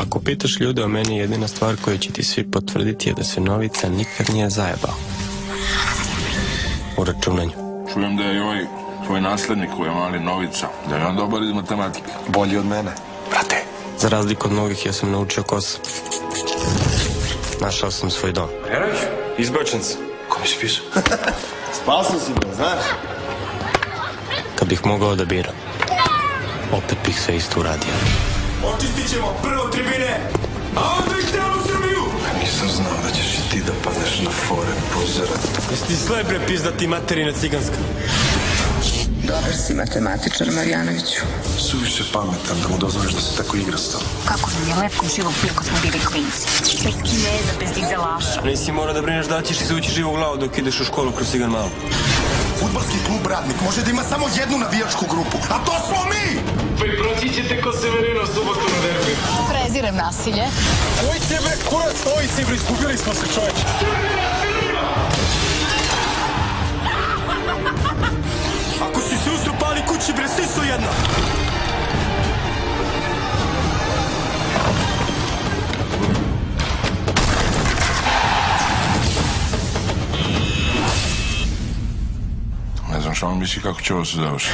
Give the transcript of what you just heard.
Ako pitaš ljude o meni, jedina stvar koju će ti svi potvrditi je da se Novica nikad nije zajebao. U računanju. Čujem da je i ovaj tvoj naslednik koji je mali Novica, da je on dobar iz matematike. Bolji od mene, brate. Za razliku od mnogih, ja sam naučio kosa. Našao sam svoj dom. Jerović, izbačen sam. Ko mi si pisao? Spasao si me, znaš? Kad bih mogao da biram, opet bih sve isto uradio. Očistit ćemo prvo tribine, a onda ih celu Srbiju! Nisam znao da ćeš i ti da padneš na fore pozera. Jesi ti sve bre pizdati materina ciganska? Dobar si matematičar, Marjanoviću. Suviše pametan da mu dozvoliš da se tako igra s tobom. Kako nam je lepo živog bio kad smo bili klinci. Bez Kineza, bez dizelaša. Nisi morao da brineš da ćeš izvući živu glavu dok ideš u školu kroz Cigan Malo. Fudbalski klub Radnik može da ima samo jednu navijačku grupu, a to smo mi! Pa i proći ćete ko Severino subotu na derbi. Prezirem nasilje. Stojite bre, kurac, stojite bre, izgubili smo se, čoveče. Ako si se usro pali kući bre, siso jedna! Ne znam šta on misli kako će ovo se završiti.